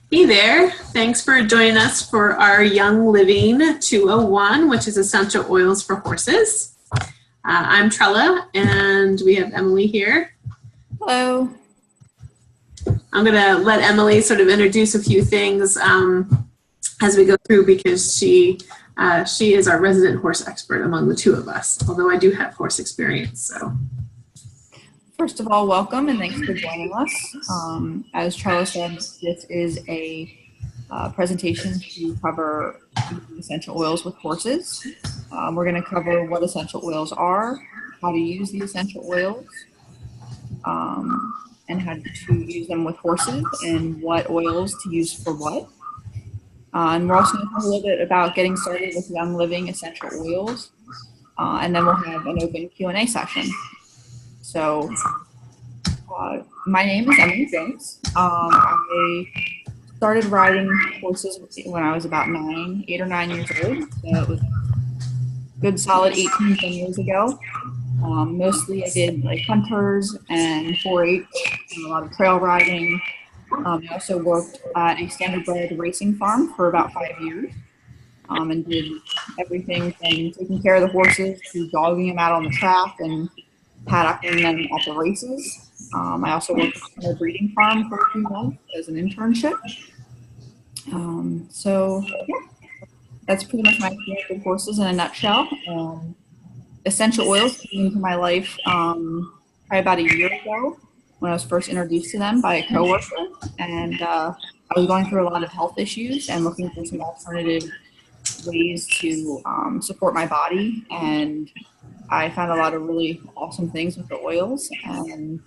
Hey there, thanks for joining us for our Young Living 201, which is essential oils for horses. I'm Trella and we have Emily here. Hello. I'm going to let Emily sort of introduce a few things as we go through because she is our resident horse expert among the two of us, although I do have horse experience. So, first of all, welcome and thanks for joining us. As Trella said, this is a presentation to cover essential oils with horses. We're going to cover what essential oils are, how to use the essential oils, and how to use them with horses, and what oils to use for what. And we're also going to talk a little bit about getting started with Young Living essential oils, and then we'll have an open Q&A session. So, my name is Emily Jones. I started riding horses when I was about 8 or 9 years old. So it was a good solid 10 years ago. Mostly I did like hunters and 4-H and a lot of trail riding. I also worked at a standardbred racing farm for about 5 years. And did everything from taking care of the horses to dogging them out on the track and paddocking them at the races. I also worked at a breeding farm for a few months as an internship. So yeah, that's pretty much my experience with horses in a nutshell. Essential oils came into my life probably about a year ago when I was first introduced to them by a coworker, and I was going through a lot of health issues and looking for some alternative ways to support my body, and I found a lot of really awesome things with the oils and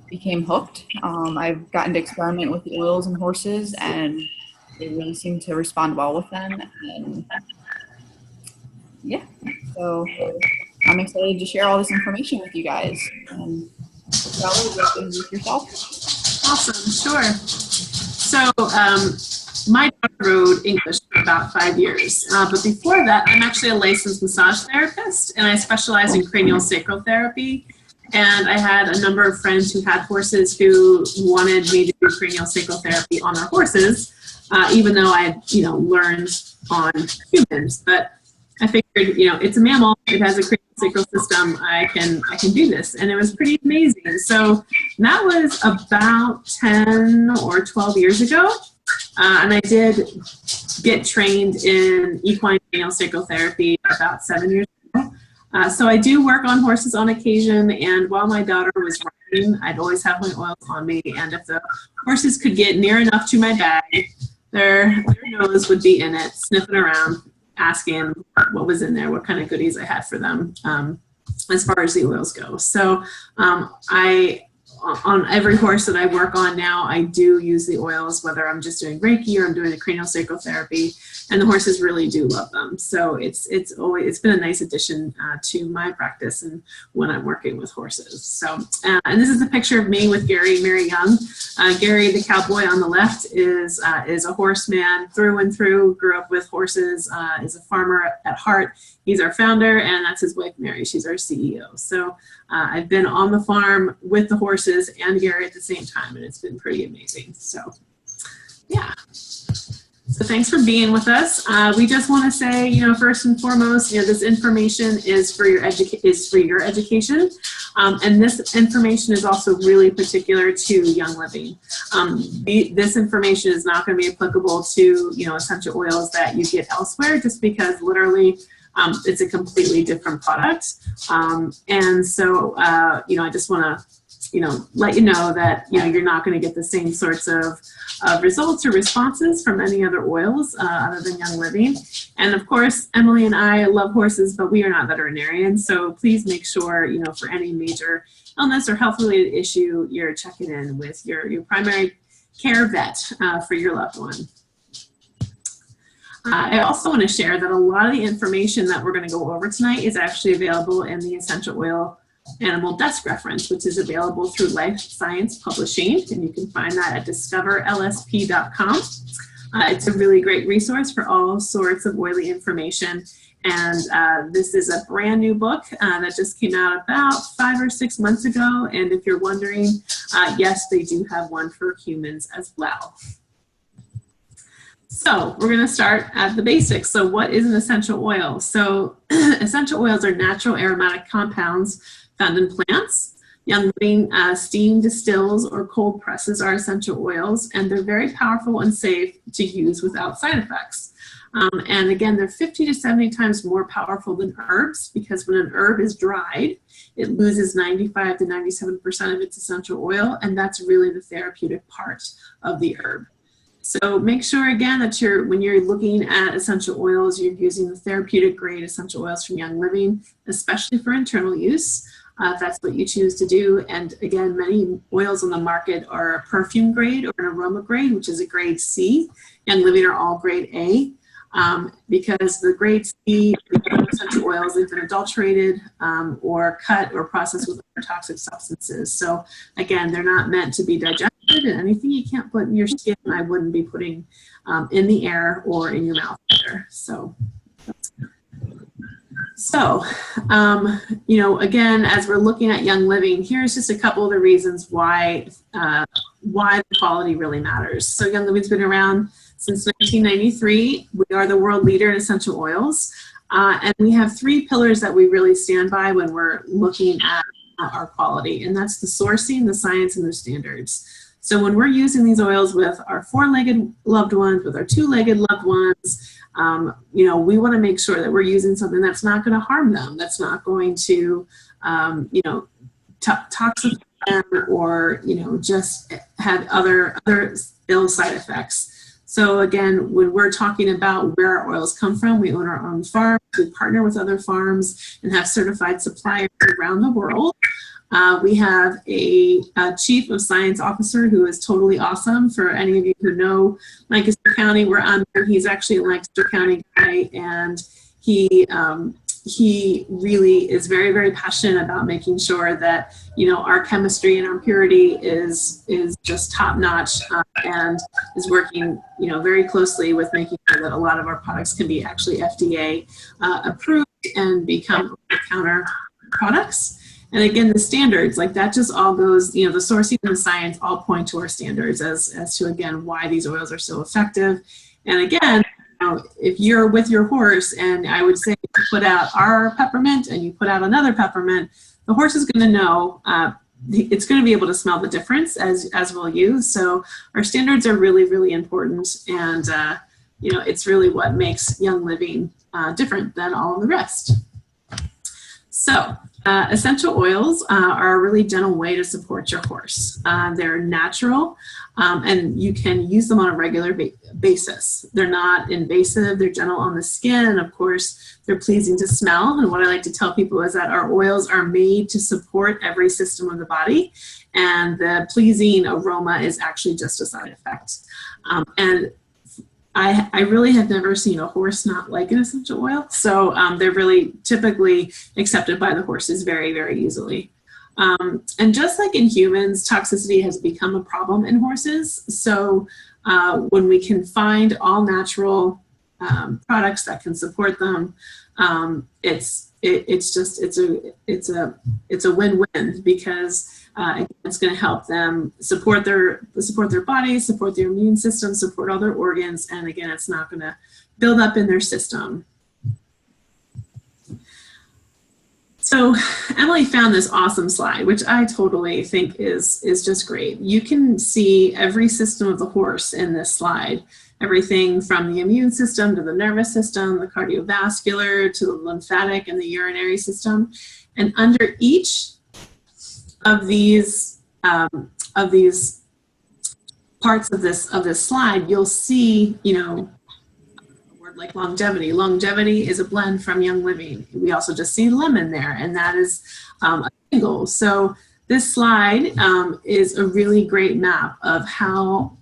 became hooked. I've gotten to experiment with the oils and horses, and they really seem to respond well with them. And yeah, so I'm excited to share all this information with you guys. And Trella, would you like to introduce yourself? awesome, sure. So, my daughter rode English for about 5 years, but before that, I'm actually a licensed massage therapist, and I specialize in cranial sacral therapy. And I had a number of friends who had horses who wanted me to do cranial sacral therapy on their horses, even though I had, learned on humans. But I figured, it's a mammal, it has a cranial sacral system, I can do this. And it was pretty amazing. So that was about 10 or 12 years ago. And I did get trained in equine cranial sacral therapy about 7 years ago. So I do work on horses on occasion, and while my daughter was riding, I'd always have my oils on me, and if the horses could get near enough to my bag, their nose would be in it, sniffing around, asking what was in there, what kind of goodies I had for them, as far as the oils go. So on every horse that I work on now, I do use the oils, whether I'm just doing Reiki or I'm doing the cranial sacral therapy, and the horses really do love them. So it's been a nice addition to my practice and when I'm working with horses. So, and this is a picture of me with Gary Mary Young. Gary, the cowboy on the left, is a horseman through and through, grew up with horses, is a farmer at heart. He's our founder, and that's his wife, Mary. She's our CEO. So I've been on the farm with the horses and Gary at the same time, and it's been pretty amazing. So, yeah. So thanks for being with us. We just want to say, first and foremost, this information is for your education, and this information is also really particular to Young Living. This information is not going to be applicable to essential oils that you get elsewhere, just because literally it's a completely different product. And so, I just want to let you know that, you're not going to get the same sorts of results or responses from any other oils other than Young Living. And of course, Emily and I love horses, but we are not veterinarians. So please make sure, for any major illness or health related issue, you're checking in with your primary care vet for your loved one. I also want to share that a lot of the information that we're going to go over tonight is actually available in the Essential Oil Animal Desk Reference, which is available through Life Science Publishing, and you can find that at discoverlsp.com. It's a really great resource for all sorts of oily information, and this is a brand new book that just came out about 5 or 6 months ago, and if you're wondering, yes, they do have one for humans as well. So we're going to start at the basics. So what is an essential oil? So essential oils are natural aromatic compounds found in plants. Young Living steam distills or cold presses are essential oils, and they're very powerful and safe to use without side effects. And again, they're 50 to 70 times more powerful than herbs, because when an herb is dried, it loses 95 to 97% of its essential oil, and that's really the therapeutic part of the herb. So make sure again that when you're looking at essential oils, you're using the therapeutic grade essential oils from Young Living, especially for internal use, if that's what you choose to do. And again, many oils on the market are a perfume grade or an aroma grade, which is a grade C. Young Living are all grade A. Because the grade C essential oils, they've been adulterated or cut or processed with other toxic substances. So again, they're not meant to be digested, and anything you can't put in your skin, I wouldn't be putting in the air or in your mouth either. So you know, again, as we're looking at Young Living, here's just a couple of the reasons why the quality really matters. So Young Living's been around since 1993. We are the world leader in essential oils. And we have 3 pillars that we really stand by when we're looking at our quality. And that's the sourcing, the science, and the standards. So when we're using these oils with our 4-legged loved ones, with our 2-legged loved ones, you know, we want to make sure that we're using something that's not going to harm them, that's not going to, you know, toxify them, or, you know, just have other ill side effects. So again, when we're talking about where our oils come from, we own our own farms, we partner with other farms and have certified suppliers around the world. We have a chief of science officer who is totally awesome. For any of you who know Lancaster County, where I'm from, he's actually a Lancaster County guy, and he really is very, very passionate about making sure that, you know, our chemistry and our purity is just top notch, and is working, you know, very closely with making sure that a lot of our products can be actually FDA approved and become over-the-counter products. And again, the standards, like that just all goes, you know, the sourcing and the science all point to our standards as to, again, why these oils are so effective. And again, you know, if you're with your horse, and I would say you put out our peppermint and you put out another peppermint, the horse is going to know, it's going to be able to smell the difference as will you. So our standards are really, really important. And, you know, it's really what makes Young Living different than all of the rest. So essential oils are a really gentle way to support your horse. They're natural, and you can use them on a regular basis. They're not invasive, they're gentle on the skin, and of course, they're pleasing to smell. And what I like to tell people is that our oils are made to support every system of the body, and the pleasing aroma is actually just a side effect. And I really have never seen a horse not like an essential oil. So they're really typically accepted by the horses very, very easily. And just like in humans, toxicity has become a problem in horses. So when we can find all natural products that can support them, it's a win-win, because it's going to help them support their bodies, support their immune system, support all their organs, and again, it's not going to build up in their system. So Emily found this awesome slide, which I totally think is just great. You can see every system of the horse in this slide. Everything from the immune system to the nervous system, the cardiovascular to the lymphatic and the urinary system. And under each of these parts of this slide, you'll see, you know, a word like longevity. Longevity is a blend from Young Living. We also just see lemon there, and that is a single. So this slide is a really great map of how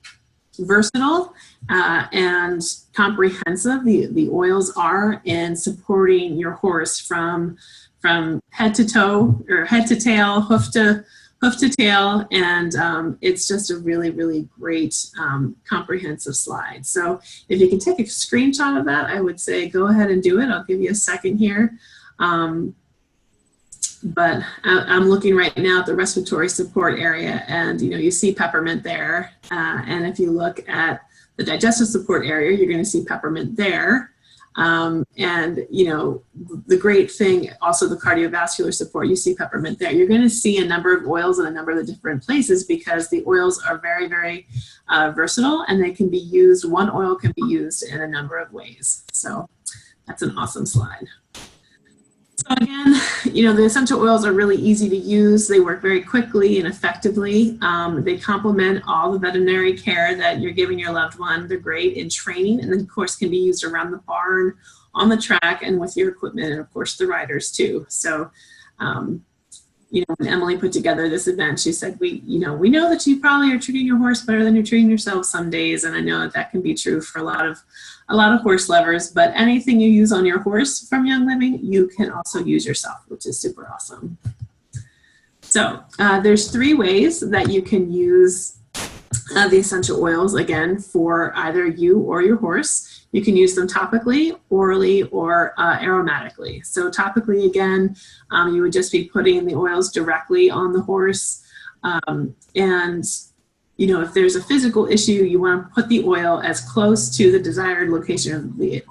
versatile and comprehensive the oils are in supporting your horse from head to toe, or head to tail, hoof to tail, and it's just a really, really great comprehensive slide. So if you can take a screenshot of that, I would say go ahead and do it. I'll give you a second here. but I'm looking right now at the respiratory support area, and you see peppermint there. And if you look at the digestive support area, you're going to see peppermint there. And the great thing, also the cardiovascular support, you see peppermint there. You're going to see a number of oils in a number of the different places because the oils are very, very versatile, and they can be used. One oil can be used in a number of ways. So that's an awesome slide. So again, the essential oils are really easy to use. They work very quickly and effectively. They complement all the veterinary care that you're giving your loved one. They're great in training, and then of course can be used around the barn, on the track, and with your equipment, and of course the riders too. So, when Emily put together this event, she said, we know that you probably are treating your horse better than you're treating yourself some days, and I know that can be true for a lot of horse lovers, but anything you use on your horse from Young Living, you can also use yourself, which is super awesome. So there's 3 ways that you can use the essential oils, again, for either you or your horse. You can use them topically, orally, or aromatically. So topically, again, you would just be putting the oils directly on the horse, and if there's a physical issue, you want to put the oil as close to the desired location of the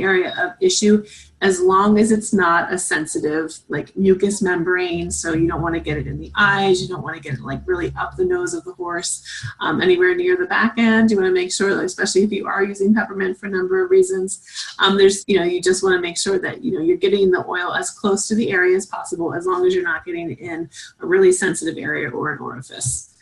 area of issue, as long as it's not a sensitive, like mucous membrane. So you don't want to get it in the eyes. You don't want to get it like really up the nose of the horse, anywhere near the back end. You want to make sure, that, especially if you are using peppermint for a number of reasons, you just want to make sure that, you're getting the oil as close to the area as possible, as long as you're not getting it in a really sensitive area or an orifice.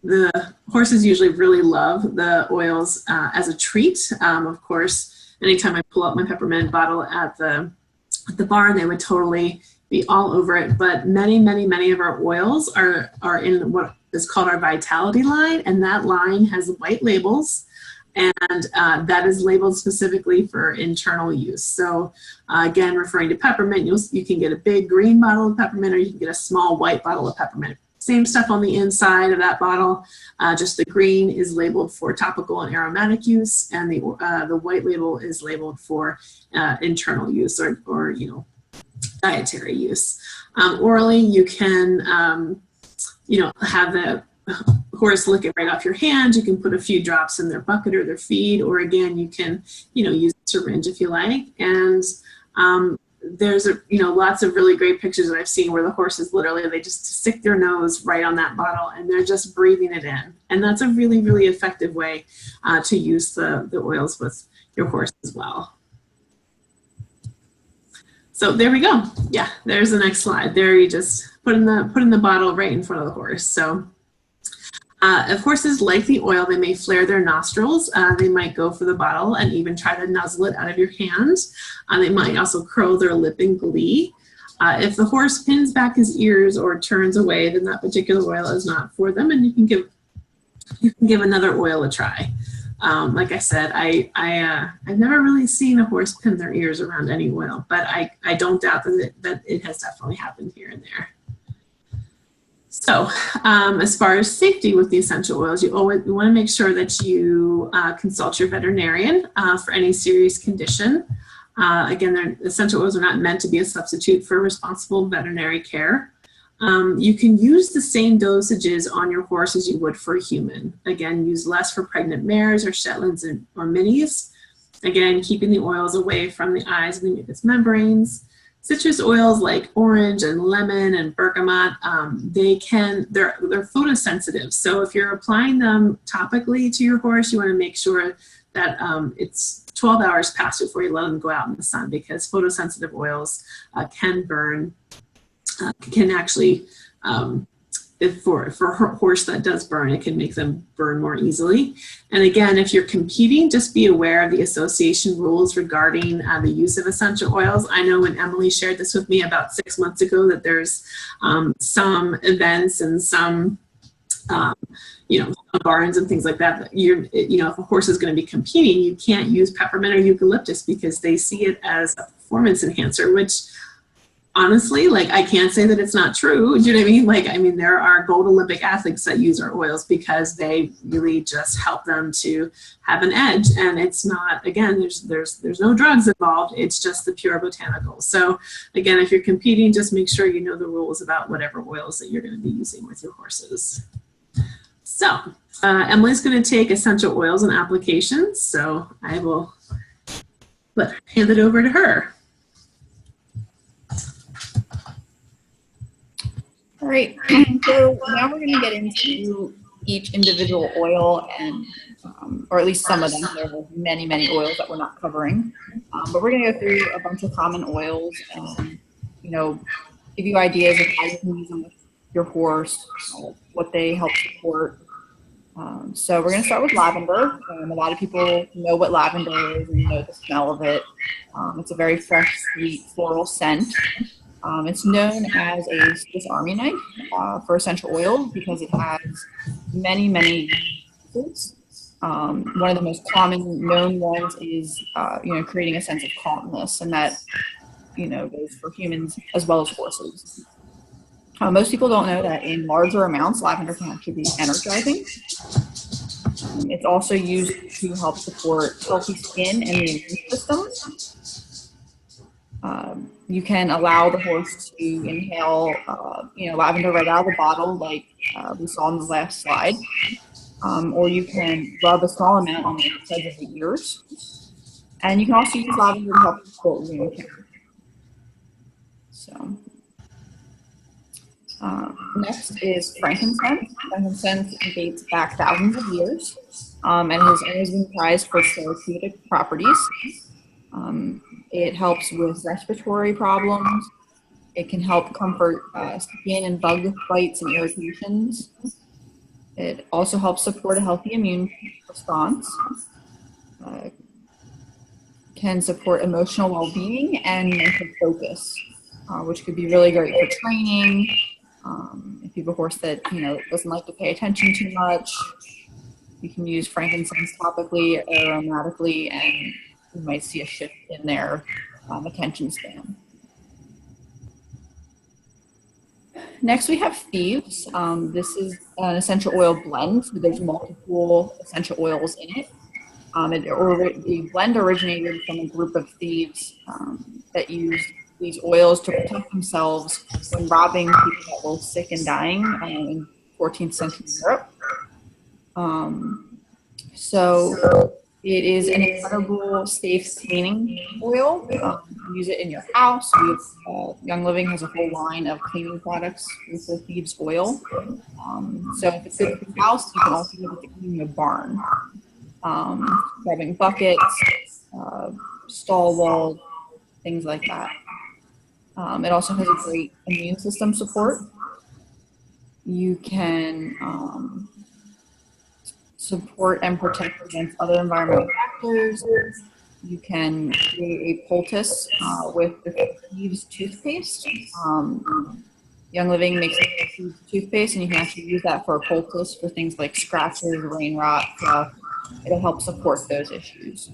The horses usually really love the oils as a treat. Of course, anytime I pull out my peppermint bottle at the barn, they would totally be all over it. But many, many, many of our oils are in what is called our Vitality line, and that line has white labels. And that is labeled specifically for internal use. So again, referring to peppermint, you can get a big green bottle of peppermint, or you can get a small white bottle of peppermint. Same stuff on the inside of that bottle, just the green is labeled for topical and aromatic use, and the white label is labeled for internal use or dietary use. Orally, you can have the horse lick it right off your hand. You can put a few drops in their bucket or their feed, or again, you can use a syringe if you like. And there's lots of really great pictures that I've seen where the horses literally, they just stick their nose right on that bottle and they're just breathing it in. And that's a really, really effective way to use the oils with your horse as well. So there we go. Yeah, there's the next slide. There you just put in the bottle right in front of the horse. So if horses like the oil, they may flare their nostrils. They might go for the bottle and even try to nuzzle it out of your hand. They might also curl their lip in glee. If the horse pins back his ears or turns away, then that particular oil is not for them, and you can give another oil a try. Like I said, I've never really seen a horse pin their ears around any oil, but I don't doubt that it has definitely happened here and there. So as far as safety with the essential oils, you want to make sure that you consult your veterinarian for any serious condition. Again, essential oils are not meant to be a substitute for responsible veterinary care. You can use the same dosages on your horse as you would for a human. Again, use less for pregnant mares or Shetlands or Minis. Again, keeping the oils away from the eyes and the mucous membranes. Citrus oils like orange and lemon and bergamot, they're photosensitive. So if you're applying them topically to your horse, you want to make sure that it's 12 hours past before you let them go out in the sun, because photosensitive oils can burn, can actually, for a horse that does burn, it can make them burn more easily. And again, if you're competing, just be aware of the association rules regarding the use of essential oils. I know when Emily shared this with me about 6 months ago that there's some events and some barns and things like that. If a horse is going to be competing, you can't use peppermint or eucalyptus because they see it as a performance enhancer, which honestly, like, I can't say that it's not true. Do you know what I mean? Like, I mean, there are gold Olympic athletes that use our oils because they really just help them to have an edge. And it's not, again, there's no drugs involved. It's just the pure botanicals. So again, if you're competing, just make sure you know the rules about whatever oils that you're going to be using with your horses. So Emily's going to take essential oils and applications. So I will hand it over to her. All right, so now we're going to get into each individual oil, and or at least some of them. There are many, many oils that we're not covering, but we're going to go through a bunch of common oils and, you know, give you ideas of how you can use them with your horse, what they help support. So we're going to start with lavender. A lot of people know what lavender is and know the smell of it. It's a very fresh, sweet, floral scent. It's known as a Swiss Army knife for essential oils because it has many, many uses. One of the most common known ones is, you know, creating a sense of calmness, and that, you know, goes for humans as well as horses. Most people don't know that in larger amounts, lavender can actually be energizing. It's also used to help support healthy skin and the immune system. You can allow the horse to inhale, you know, lavender right out of the bottle, like we saw on the last slide, or you can rub a small amount on the inside of the ears, and you can also use lavender to help support wound care. So, next is frankincense. Frankincense dates back thousands of years, and has always been prized for its therapeutic properties. It helps with respiratory problems. It can help comfort skin and bug bites and irritations. It also helps support a healthy immune response. Can support emotional well-being and mental focus, which could be really great for training. If you have a horse that, you know, doesn't like to pay attention too much, you can use frankincense topically, aromatically, and you might see a shift in their attention span. Next, we have thieves. This is an essential oil blend. So there's multiple essential oils in it. The blend originated from a group of thieves that used these oils to protect themselves when robbing people that were sick and dying in 14th century Europe. So it is an incredible, safe cleaning oil. Use it in your house. Young Living has a whole line of cleaning products with the thieves oil. So if it's good for your house, you can also use it to clean your barn. Scrubbing buckets, stall walls, things like that. It also has a great immune system support. You can support and protect against other environmental factors. You can create a poultice with the thieves toothpaste. Young Living makes a toothpaste, and you can actually use that for a poultice for things like scratches, rain rot. It'll help support those issues.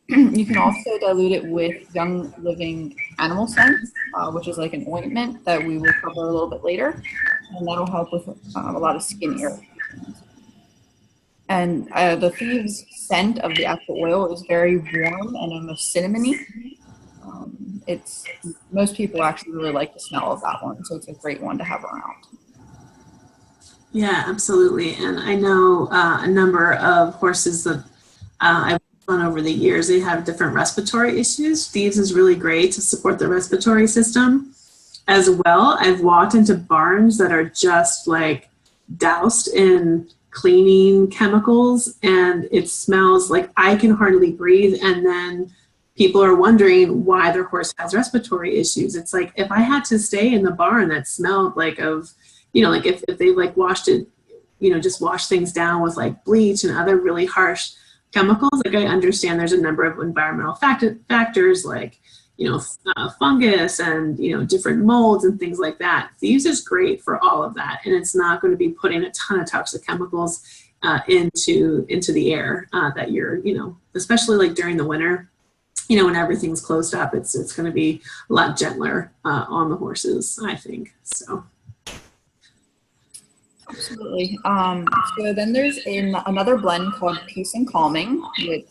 You can also dilute it with Young Living Animal Scent, which is like an ointment that we will cover a little bit later, and that'll help with a lot of skin irritations. And the thieves scent of the actual oil is very warm and almost cinnamony. Most people actually really like the smell of that one, so it's a great one to have around. Yeah, absolutely. And I know a number of horses that I've on over the years, they have different respiratory issues. Thieves is really great to support the respiratory system as well. I've walked into barns that are just like doused in cleaning chemicals, and it smells like I can hardly breathe. And then people are wondering why their horse has respiratory issues. It's like, if I had to stay in the barn that smelled like of, you know, like if they like washed it, you know, just washed things down with like bleach and other really harsh chemicals. Like, I understand there's a number of environmental factors like, you know, fungus and, you know, different molds and things like that. Thieves is great for all of that. And it's not going to be putting a ton of toxic chemicals into the air that you're, you know, especially like during the winter. when everything's closed up, it's going to be a lot gentler on the horses, I think. So. Absolutely. So then there's another blend called Peace and Calming, which,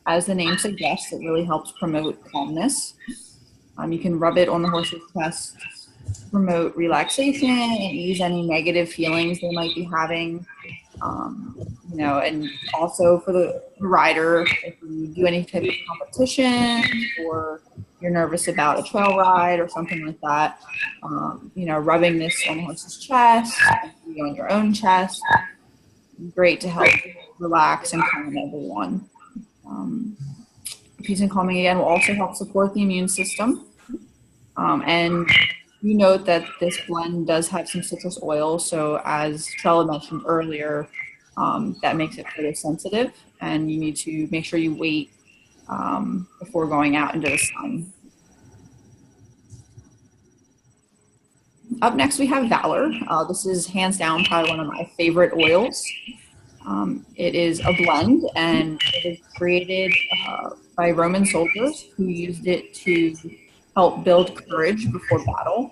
as the name suggests, it really helps promote calmness. You can rub it on the horse's chest to promote relaxation and ease any negative feelings they might be having. And also for the rider, if you do any type of competition or you're nervous about a trail ride or something like that, rubbing this on the horse's chest, on your own chest, great to help relax and calm everyone. Peace and Calming, again, will also help support the immune system. And you note that this blend does have some citrus oil, so as Trella mentioned earlier, that makes it photosensitive, and you need to make sure you wait before going out into the sun. Up next, we have Valor. This is hands down probably one of my favorite oils. It is a blend, and it was created by Roman soldiers who used it to help build courage before battle.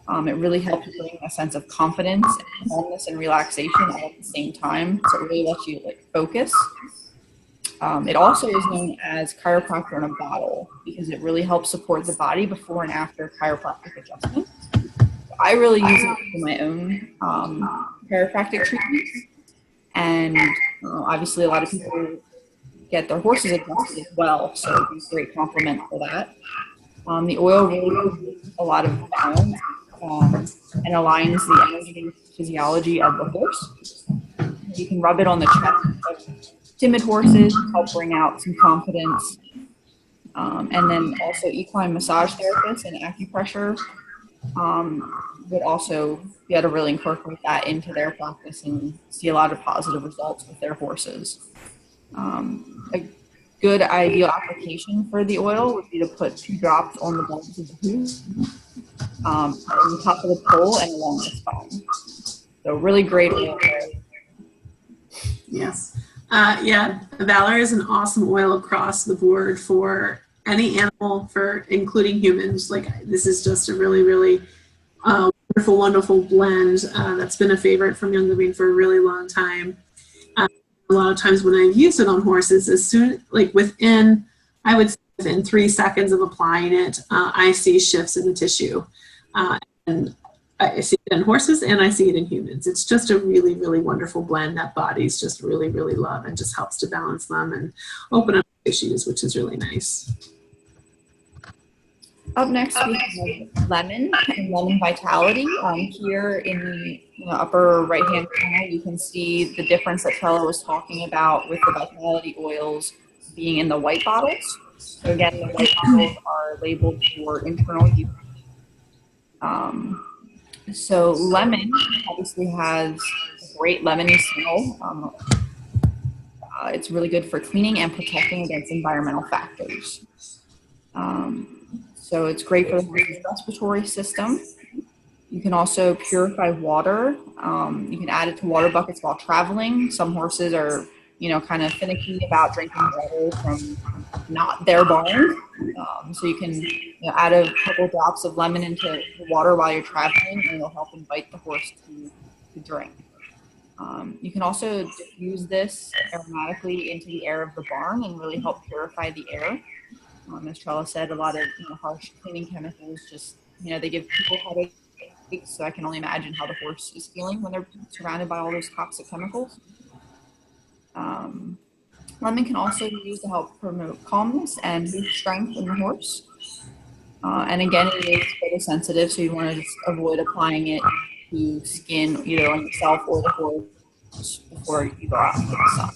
It really helps bring a sense of confidence, and calmness, and relaxation all at the same time. So it really lets you focus. It also is known as chiropractor in a bottle because it really helps support the body before and after chiropractic adjustment. I really use it for my own chiropractic treatments, and obviously a lot of people get their horses adjusted as well, so it'd be a great compliment for that. The oil really gives a lot of balance and aligns the energy and physiology of the horse. You can rub it on the chest of timid horses, help bring out some confidence. And then also equine massage therapists and acupressure would also be able to really incorporate that into their practice and see a lot of positive results with their horses. A good ideal application for the oil would be to put 2 drops on the bulbs of the hoof, on the top of the pole and along the spine. So really great oil. Yes. Valor is an awesome oil across the board for any animal, for including humans. This is just a really, really wonderful blend that's been a favorite from Young Living for a really long time. A lot of times when I use it on horses, within 3 seconds of applying it, I see shifts in the tissue. And I see it in horses and I see it in humans. It's just a really, really wonderful blend that bodies just really, really love, and just helps to balance them and open up tissues, which is really nice. Up next, we have Lemon and Lemon Vitality. Here in the upper right-hand corner, you can see the difference that Trella was talking about with the Vitality oils being in the white bottles. So again, the white bottles are labeled for internal use. So lemon obviously has a great lemony smell. It's really good for cleaning and protecting against environmental factors. So it's great for the horse's respiratory system. You can also purify water. You can add it to water buckets while traveling. Some horses are, kind of finicky about drinking water from not their barn. So you can add a couple drops of lemon into the water while you're traveling, and it'll help invite the horse to drink. You can also diffuse this aromatically into the air of the barn and really help purify the air. As Trella said, a lot of harsh cleaning chemicals just, they give people headaches, so I can only imagine how the horse is feeling when they're surrounded by all those toxic chemicals. Lemon can also be used to help promote calmness and boost strength in the horse. And again, it is photosensitive, so you want to just avoid applying it to skin either on yourself or the horse before you go out into the sun.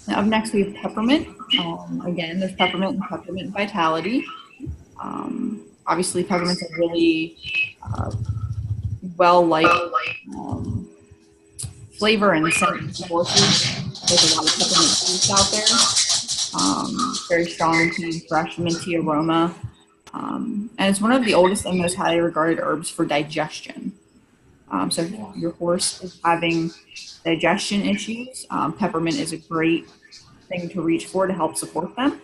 Now, up next, we have peppermint. Again, there's peppermint and peppermint vitality. Obviously, peppermint's a really well-liked flavor and scent to horses. There's a lot of peppermint juice out there. Very strong, clean, fresh, minty aroma. And it's one of the oldest and most highly regarded herbs for digestion. So if your horse is having digestion issues, peppermint is a great thing to reach for to help support them.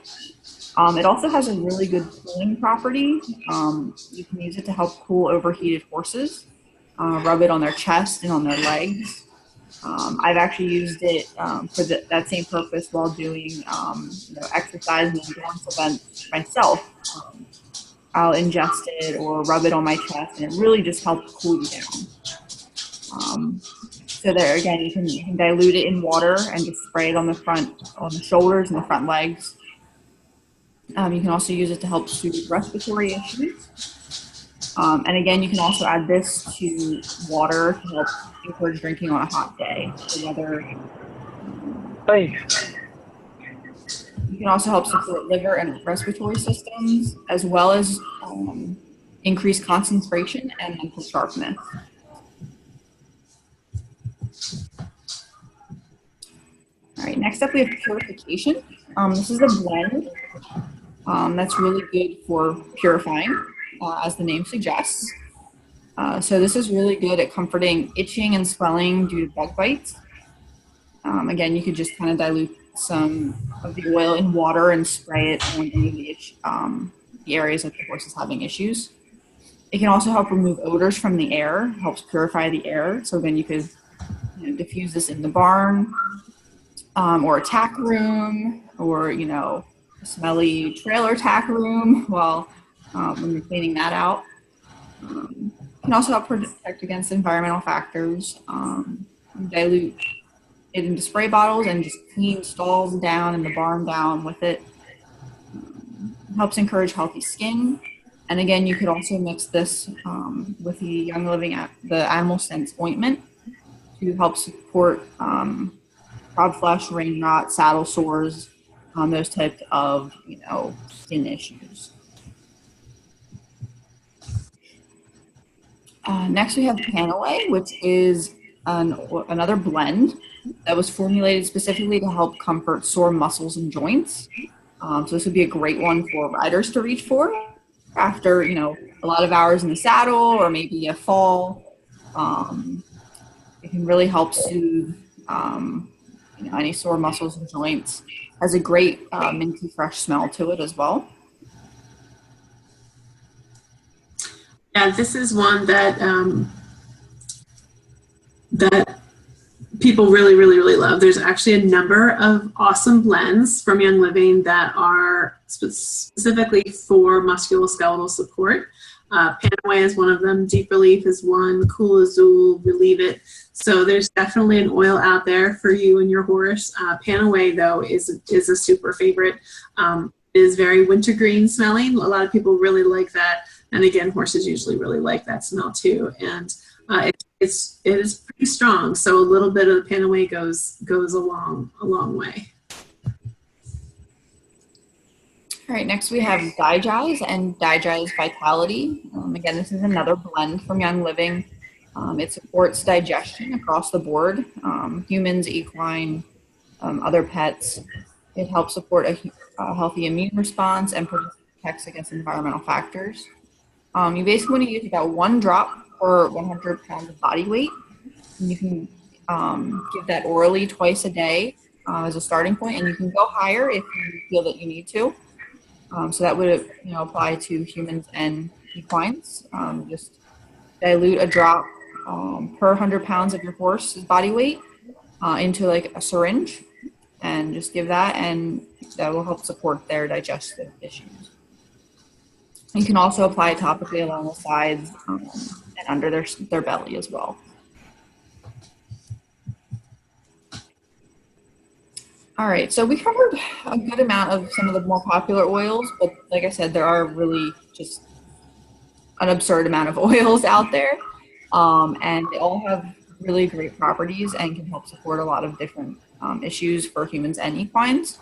It also has a really good cooling property. You can use it to help cool overheated horses, rub it on their chest and on their legs. I've actually used it for that same purpose while doing exercise and endurance events myself. I'll ingest it or rub it on my chest, and it really just helps cool you down. So there again, you can dilute it in water and just spray it on the shoulders and the front legs. You can also use it to help soothe respiratory issues. And again, you can also add this to water to help encourage drinking on a hot day. So you can also help support liver and respiratory systems, as well as increase concentration and mental sharpness. All right, next up we have purification. This is a blend that's really good for purifying, as the name suggests. So this is really good at comforting itching and swelling due to bug bites. Again, you could just kind of dilute some of the oil in water and spray it on any of the areas that the horse is having issues. It can also help remove odors from the air, helps purify the air. So then you could diffuse this in the barn, or a tack room, or a smelly trailer tack room while when you're cleaning that out. It can also help protect against environmental factors. Dilute it into spray bottles and just clean stalls down and the barn down with it. Helps encourage healthy skin. And again, you could also mix this with the Young Living the Animal Sense ointment to help support crowd flesh, rain rot, saddle sores, those types of skin issues. Next, we have Panaway, which is another blend that was formulated specifically to help comfort sore muscles and joints. So this would be a great one for riders to reach for after a lot of hours in the saddle or maybe a fall. It can really help soothe any sore muscles and joints. Has a great minty fresh smell to it as well. Yeah, this is one that that people really, really, really love. There's actually a number of awesome blends from Young Living that are specifically for musculoskeletal support. Panaway is one of them. Deep Relief is one. Cool Azul, Relieve It. So there's definitely an oil out there for you and your horse. Panaway, though, is a super favorite. It is very wintergreen smelling. A lot of people really like that. And again, horses usually really like that smell too. And it is pretty strong. So a little bit of the Panaway goes a long way. All right, next we have Digest and Digest Vitality. Again, this is another blend from Young Living. It supports digestion across the board, humans, equine, other pets. It helps support a healthy immune response and protects against environmental factors. You basically want to use about 1 drop per 100 pounds of body weight. And you can give that orally twice a day as a starting point, and you can go higher if you feel that you need to. So that would apply to humans and equines. Just dilute a drop per 100 pounds of your horse's body weight into like a syringe, and just give that, and that will help support their digestive issues. You can also apply it topically along the sides and under their belly as well. All right, so we covered a good amount of some of the more popular oils, but like I said, there are really just an absurd amount of oils out there, and they all have really great properties and can help support a lot of different issues for humans and equines.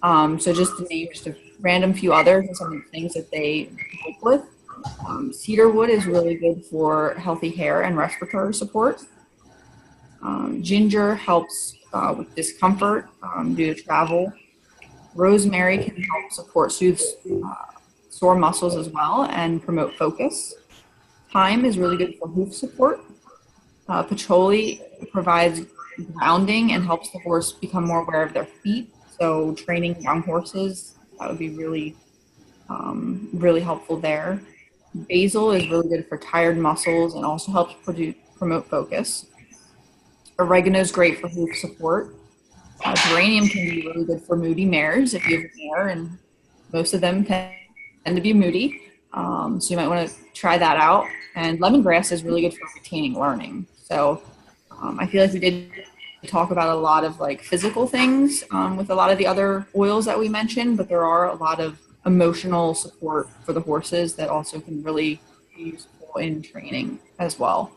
So just to name just a random few others and some of the things that they help with. Cedarwood is really good for healthy hair and respiratory support. Ginger helps with discomfort due to travel. Rosemary can help support soothe sore muscles as well and promote focus. Thyme is really good for hoof support. Patchouli provides grounding and helps the horse become more aware of their feet, So training young horses, that would be really, really helpful there. Basil is really good for tired muscles and also helps promote focus. Oregano is great for hoof support. Geranium can be really good for moody mares if you have a mare, and most of them tend to be moody. So you might want to try that out. And lemongrass is really good for retaining learning. So I feel like we did talk about a lot of like physical things with a lot of the other oils that we mentioned, but there are a lot of emotional support for the horses that also can really be useful in training as well.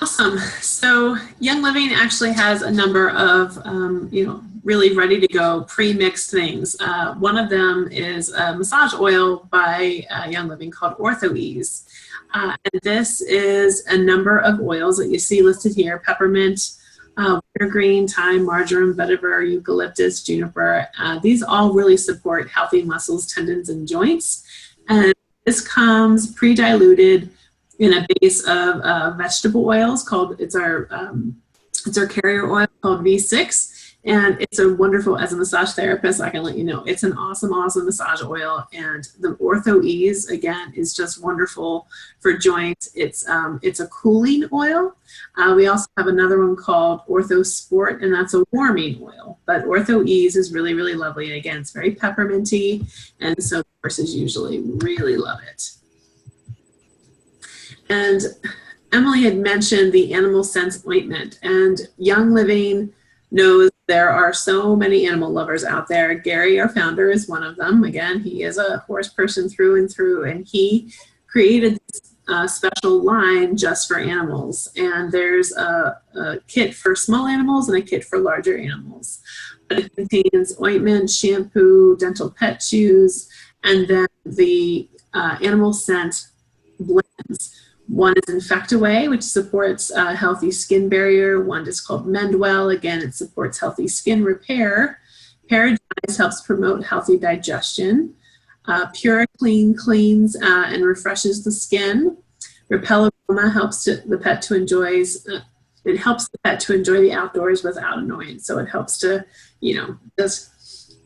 Awesome. So Young Living actually has a number of, really ready to go pre-mixed things. One of them is a massage oil by Young Living called OrthoEase. And this is a number of oils that you see listed here: peppermint, wintergreen, thyme, marjoram, vetiver, eucalyptus, juniper. These all really support healthy muscles, tendons, and joints. And this comes pre-diluted in a base of vegetable oils called, it's our carrier oil called V6. And it's a wonderful, as a massage therapist, I can let you know, it's an awesome, awesome massage oil. And the OrthoEase, again, is just wonderful for joints. It's a cooling oil. We also have another one called OrthoSport, and that's a warming oil. But OrthoEase is really, really lovely. And again, it's very pepperminty, and so horses usually really love it. And Emily had mentioned the Animal Sense ointment, and Young Living knows there are so many animal lovers out there. Gary, our founder, is one of them. Again, he is a horse person through and through, and he created this special line just for animals. And there's a kit for small animals and a kit for larger animals. But it contains ointment, shampoo, dental pet chews, and then the Animal Scent blends. One is Infectaway, which supports a healthy skin barrier. One is called Mendwell. Again, it supports healthy skin repair. Paradize helps promote healthy digestion. Pura Clean cleans and refreshes the skin. Repel Aroma helps the pet to enjoy the outdoors without annoyance. So it helps to,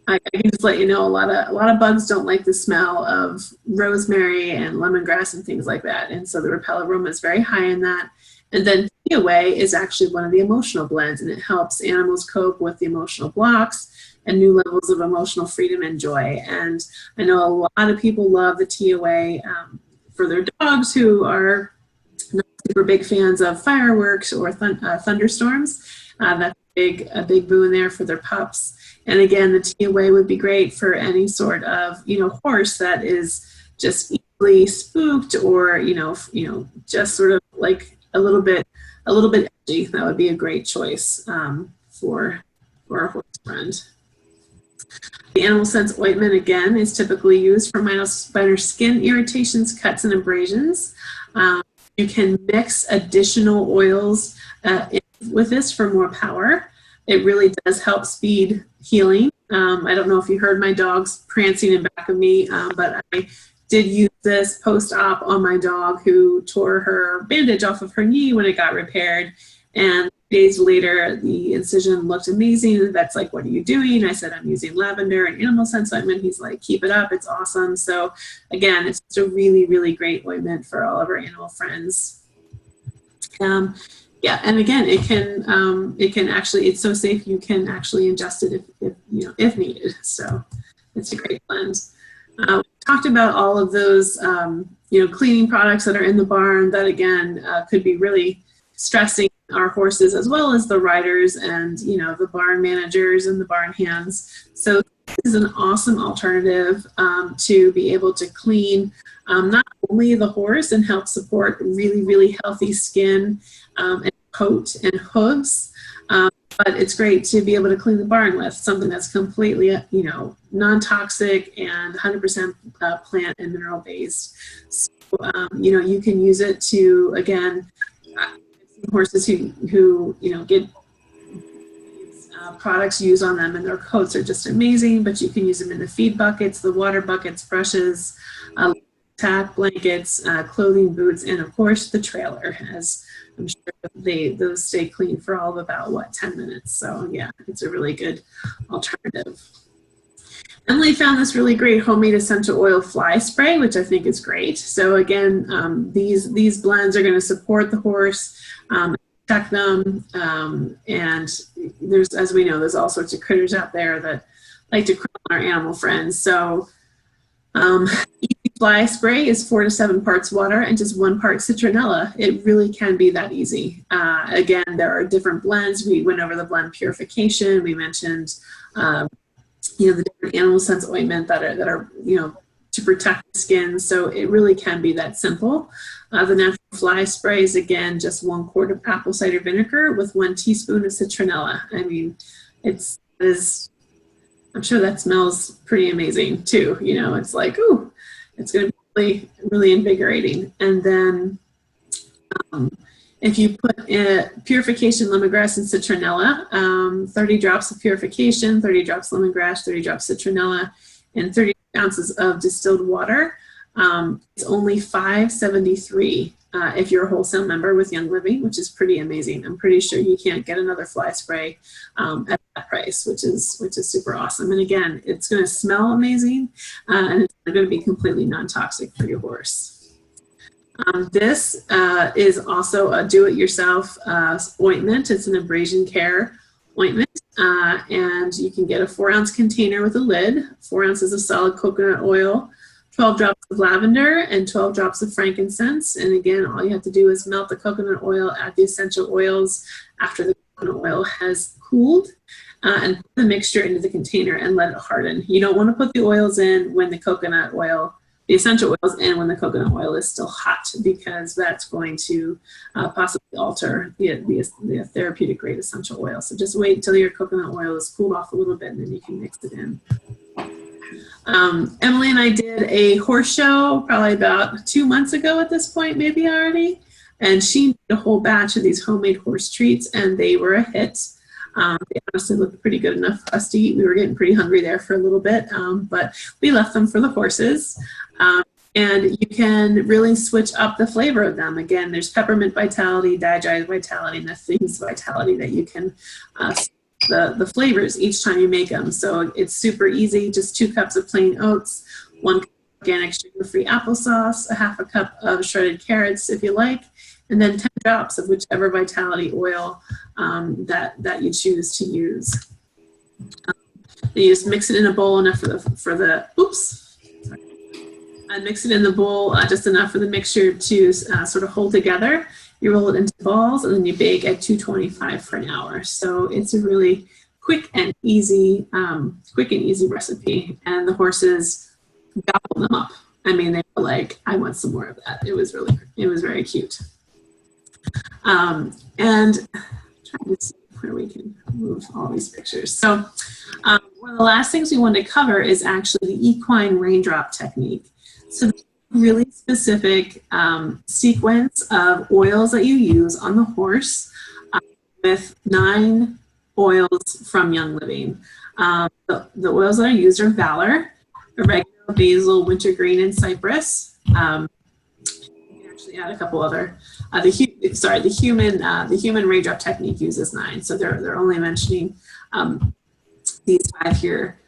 I can just let you know, a lot of bugs don't like the smell of rosemary and lemongrass and things like that. And so the Repel Aroma is very high in that. And then Tea Away is actually one of the emotional blends, and it helps animals cope with the emotional blocks and new levels of emotional freedom and joy. And I know a lot of people love the Tea Away for their dogs who are not super big fans of fireworks or thunderstorms. That's a big boon there for their pups. And again, the Tea Away would be great for any sort of, horse that is just easily spooked or, just sort of like a little bit edgy. That would be a great choice for a horse friend. The Animal Sense ointment, again, is typically used for minor skin irritations, cuts, and abrasions. You can mix additional oils with this for more power. It really does help speed healing. I don't know if you heard my dogs prancing in back of me, but I did use this post-op on my dog who tore her bandage off of her knee when it got repaired. And days later, the incision looked amazing. The vet's like, "What are you doing?" I said, "I'm using lavender and Animal Sense ointment." He's like, "Keep it up. It's awesome." So again, it's just a really, really great ointment for all of our animal friends. Yeah, and again, it can actually, it's so safe you can actually ingest it if needed. So it's a great blend. We talked about all of those cleaning products that are in the barn that again could be really stressing our horses as well as the riders and the barn managers and the barn hands. So this is an awesome alternative to be able to clean not only the horse and help support really, really healthy skin and coat and hooves, but it's great to be able to clean the barn with something that's completely, non-toxic and 100% plant and mineral based. So, you can use it to, again, horses who get products used on them and their coats are just amazing, but you can use them in the feed buckets, the water buckets, brushes, tack, blankets, clothing, boots, and of course the trailer, as I'm sure those stay clean for all of about, what, 10 minutes. So yeah, it's a really good alternative. Emily found this really great homemade essential oil fly spray, which I think is great. So again, these blends are going to support the horse, protect them, and there's, as we know, there's all sorts of critters out there that like to crawl on our animal friends. So Easy Fly spray is 4 to 7 parts water and just 1 part citronella. It really can be that easy. Again, there are different blends. We went over the blend purification. We mentioned the different animal sense ointment that are to protect the skin. So it really can be that simple. The natural fly spray is, again, just 1 quart of apple cider vinegar with 1 teaspoon of citronella. I mean, I'm sure that smells pretty amazing too. It's like, ooh, it's going to be really, really invigorating. And then if you put purification, lemongrass, and citronella, 30 drops of purification, 30 drops lemongrass, 30 drops citronella, and 30 ounces of distilled water, it's only $5.73 if you're a wholesale member with Young Living, which is pretty amazing. I'm pretty sure you can't get another fly spray at that price, which is super awesome. And again, it's going to smell amazing, and it's going to be completely non-toxic for your horse. This is also a do-it-yourself ointment. It's an abrasion care ointment, and you can get a 4-ounce container with a lid, 4 ounces of solid coconut oil, 12 drops of lavender, and 12 drops of frankincense. And again, all you have to do is melt the coconut oil, add the essential oils after the coconut oil has cooled, and put the mixture into the container and let it harden. You don't want to put the oils in when the essential oils in when the coconut oil is still hot, because that's going to possibly alter the therapeutic grade essential oil. So just wait until your coconut oil is cooled off a little bit, and then you can mix it in. Emily and I did a horse show probably about 2 months ago at this point, maybe already, and she made a whole batch of these homemade horse treats, and they were a hit. They honestly looked pretty good enough for us to eat. We were getting pretty hungry there for a little bit, but we left them for the horses. And you can really switch up the flavor of them. Again, there's peppermint vitality, digestive vitality, and the things vitality that you can the flavors each time you make them. So it's super easy. Just 2 cups of plain oats, 1 cup of organic sugar-free applesauce, a half a cup of shredded carrots if you like, and then 10 drops of whichever vitality oil that you choose to use. Then you just mix it in a bowl enough and mix it in the bowl just enough for the mixture to sort of hold together. You roll it into balls, and then you bake at 225 for an hour. So it's a really quick and easy recipe, and the horses gobble them up. I mean, they were like, I want some more of that. It was very cute. And trying to see where we can move all these pictures. So one of the last things we want to cover is actually the equine raindrop technique. So really specific sequence of oils that you use on the horse with 9 oils from Young Living. The oils that I used are Valor, oregano, basil, wintergreen, and cypress. You can actually add a couple other. The human raindrop technique uses 9, so they're only mentioning these 5 here.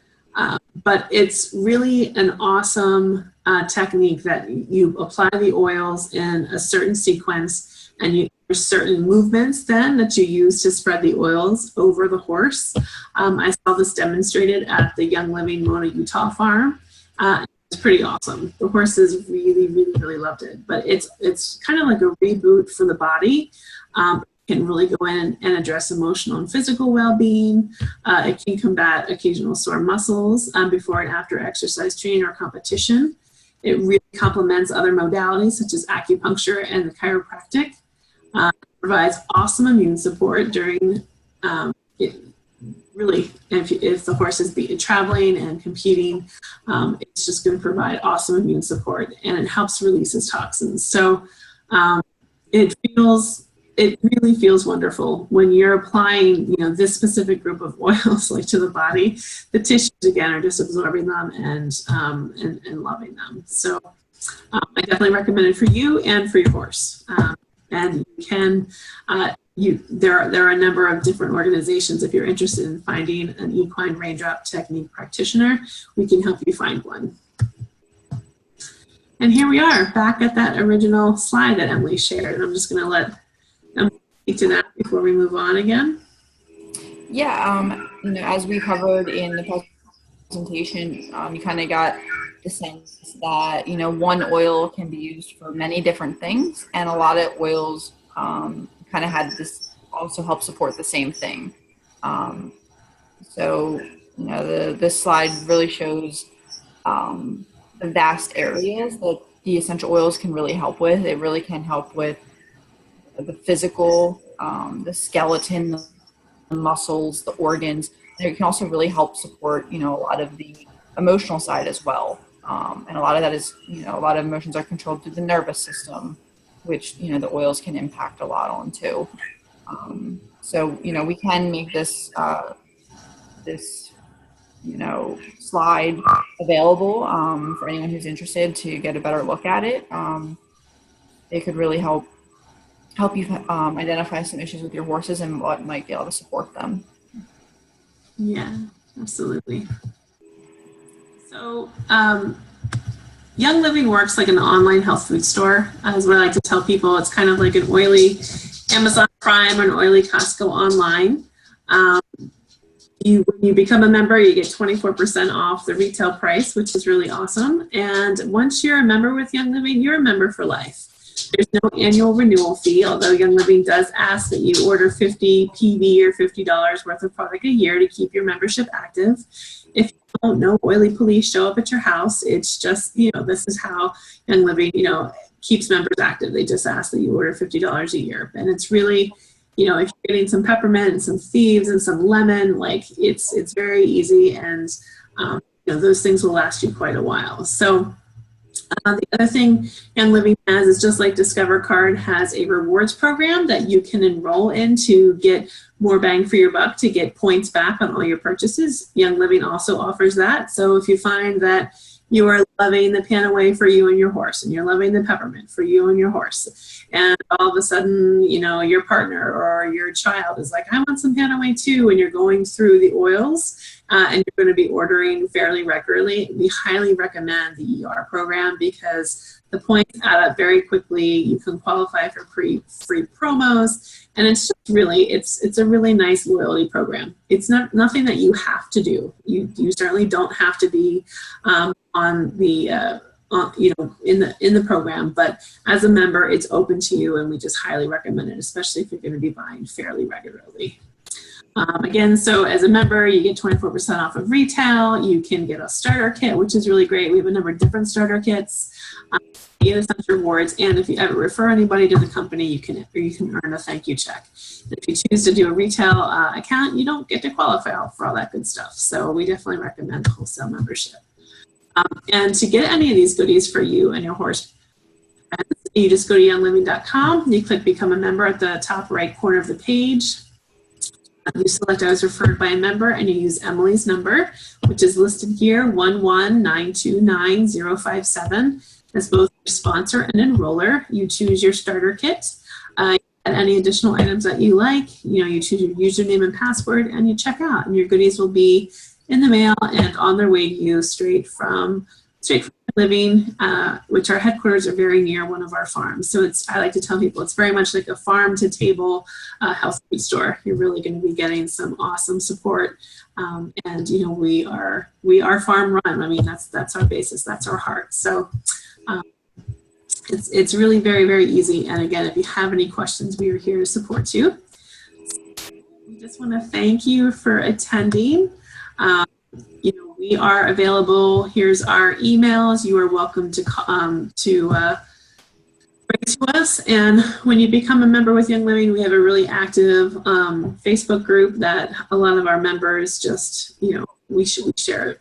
But it's really an awesome technique that you apply the oils in a certain sequence, and there's certain movements then that you use to spread the oils over the horse. I saw this demonstrated at the Young Living Mona, Utah farm. It's pretty awesome. The horses really, really, really loved it. But it's kind of like a reboot for the body. Can really go in and address emotional and physical well-being. It can combat occasional sore muscles before and after exercise training or competition. It really complements other modalities such as acupuncture and the chiropractic. It provides awesome immune support during, if the horse is traveling and competing, it's just going to provide awesome immune support, and it helps release its toxins. So it really feels wonderful when you're applying, this specific group of oils like to the body. The tissues again are just absorbing them and loving them. So I definitely recommend it for you and for your horse. And you can, there are a number of different organizations. If you're interested in finding an equine raindrop technique practitioner, we can help you find one. And here we are, back at that original slide that Emily shared. And I'm just going to let Emily speak to that before we move on again. Yeah, you know, as we covered in the presentation, you kind of got the sense that, you know, one oil can be used for many different things, and a lot of oils kind of had this also help support the same thing. So, you know, this slide really shows the vast areas that the essential oils can really help with. It really can help with the physical, the skeleton, the muscles, the organs. And it can also really help support, you know, a lot of the emotional side as well. And a lot of that is, you know, a lot of emotions are controlled through the nervous system, which, you know, the oils can impact a lot on too. So, you know, we can make this, you know, slide available for anyone who's interested to get a better look at it. It could really help you identify some issues with your horses and what might be able to support them. Yeah, absolutely. So Young Living works like an online health food store, is what I like to tell people. It's kind of like an oily Amazon Prime or an oily Costco online. When you become a member, you get 24% off the retail price, which is really awesome. And once you're a member with Young Living, you're a member for life. There's no annual renewal fee, although Young Living does ask that you order 50 PV or $50 worth of product a year to keep your membership active. If you don't, no oily police show up at your house. It's just, you know, this is how Young Living, you know, keeps members active. They just ask that you order $50 a year. And it's really, you know, if you're getting some peppermint and some thieves and some lemon, like it's very easy, and you know, those things will last you quite a while. So the other thing Young Living has is, just like Discover Card has a rewards program that you can enroll in to get more bang for your buck, to get points back on all your purchases. Young Living also offers that. So if you find that you are loving the Panaway for you and your horse, and you're loving the peppermint for you and your horse, and all of a sudden, you know, your partner or your child is like, I want some Panaway too, and you're going through the oils, and you're going to be ordering fairly regularly, we highly recommend the ER program, because the points add up very quickly. You can qualify for free promos, and it's just really, it's a really nice loyalty program. It's nothing that you have to do. You certainly don't have to be on the you know, in the program, but as a member, it's open to you, and we just highly recommend it, especially if you're going to be buying fairly regularly. Again, so as a member, you get 24% off of retail. You can get a starter kit, which is really great. We have a number of different starter kits. You get essential rewards, and if you ever refer anybody to the company, you can earn a thank you check. If you choose to do a retail account, you don't get to qualify for all that good stuff. So we definitely recommend wholesale membership. And to get any of these goodies for you and your horse, you just go to youngliving.com. You click Become a Member at the top right corner of the page. You select I was referred by a member, and you use Emily's number, which is listed here, 119299057. As both your sponsor and enroller. You choose your starter kit. And any additional items that you like, you know, you choose your username and password, and you check out, and your goodies will be in the mail and on their way to you straight from Living, which our headquarters are very near one of our farms. So I like to tell people, it's very much like a farm to table health food store. You're really going to be getting some awesome support. And you know, we are farm run. I mean, that's our basis, that's our heart. So it's really very, very easy. And again, if you have any questions, we are here to support you. We just want to thank you for attending. You know, we are available. Here's our emails. You are welcome to write to us. And when you become a member with Young Living, we have a really active Facebook group that a lot of our members just, you know, we share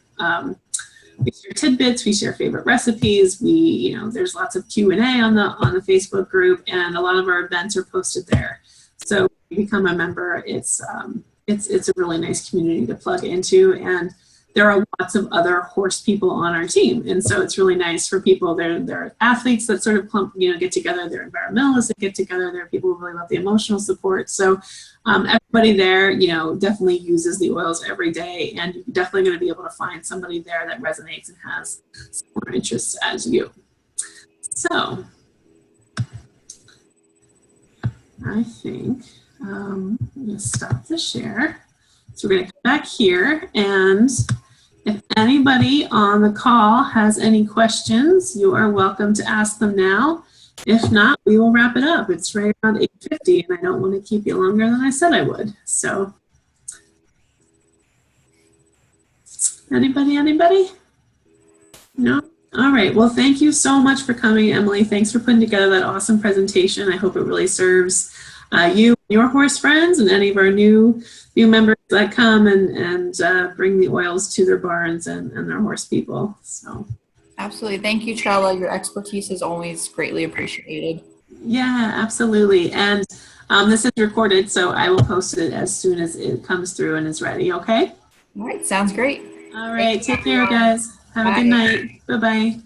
tidbits, we share favorite recipes. You know, there's lots of Q&A on the Facebook group, and a lot of our events are posted there. So when you become a member, it's a really nice community to plug into, and there are lots of other horse people on our team. And so it's really nice for people. There are athletes that sort of get together. There are environmentalists that get together. There are people who really love the emotional support. So everybody there, definitely uses the oils every day, and you're definitely going to be able to find somebody there that resonates and has similar interests as you. So I think I'm going to stop the share. So we're going to come back here, and if anybody on the call has any questions, you are welcome to ask them now. If not, we will wrap it up. It's right around 8:50, and I don't want to keep you longer than I said I would. So anybody? No? All right. Well, thank you so much for coming, Emily. Thanks for putting together that awesome presentation. I hope it really serves you and your horse friends and any of our new members that come and bring the oils to their barns and their horse people. So absolutely. Thank you, Trella. Your expertise is always greatly appreciated. Yeah, absolutely. And this is recorded, so I will post it as soon as it comes through and is ready, okay? All right. Sounds great. All right. Take care, guys. Have a good night. Bye-bye.